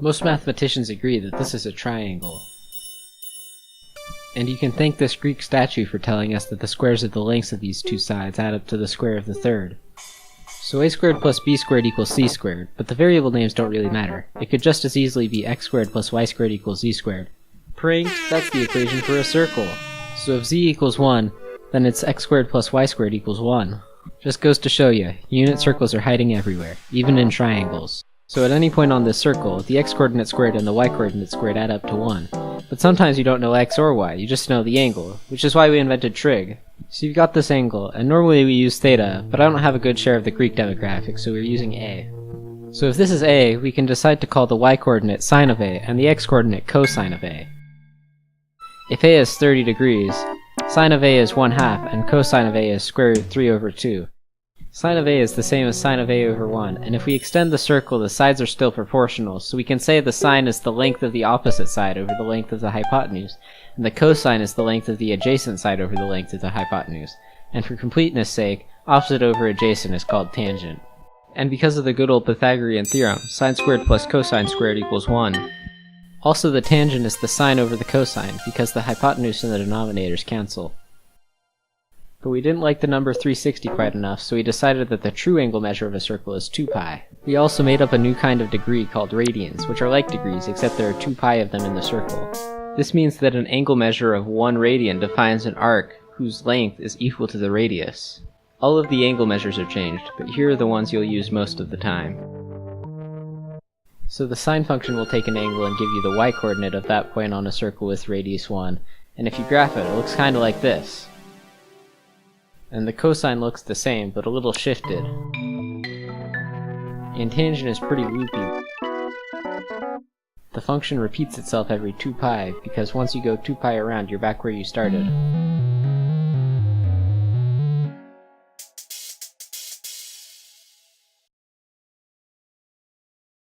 Most mathematicians agree that this is a triangle. And you can thank this Greek statue for telling us that the squares of the lengths of these two sides add up to the square of the third. So a squared plus b squared equals c squared, but the variable names don't really matter. It could just as easily be x squared plus y squared equals z squared. Pranked, that's the equation for a circle. So if z equals 1, then it's x squared plus y squared equals 1. Just goes to show you, unit circles are hiding everywhere, even in triangles. So at any point on this circle, the x-coordinate squared and the y-coordinate squared add up to 1. But sometimes you don't know x or y, you just know the angle, which is why we invented trig. So you've got this angle, and normally we use theta, but I don't have a good share of the Greek demographic, so we're using a. So if this is a, we can decide to call the y-coordinate sine of a, and the x-coordinate cosine of a. If a is 30 degrees, sine of a is 1/2, and cosine of a is square root 3 over 2. Sine of a is the same as sine of a over 1, and if we extend the circle, the sides are still proportional, so we can say the sine is the length of the opposite side over the length of the hypotenuse, and the cosine is the length of the adjacent side over the length of the hypotenuse. And for completeness' sake, opposite over adjacent is called tangent. And because of the good old Pythagorean theorem, sine squared plus cosine squared equals 1. Also, the tangent is the sine over the cosine, because the hypotenuse and the denominators cancel. But we didn't like the number 360 quite enough, so we decided that the true angle measure of a circle is 2 pi. We also made up a new kind of degree called radians, which are like degrees, except there are 2 pi of them in the circle. This means that an angle measure of 1 radian defines an arc whose length is equal to the radius. All of the angle measures are changed, but here are the ones you'll use most of the time. So the sine function will take an angle and give you the y-coordinate of that point on a circle with radius 1, and if you graph it, it looks kinda like this. And the cosine looks the same, but a little shifted. And tangent is pretty loopy. The function repeats itself every 2 pi, because once you go 2 pi around, you're back where you started.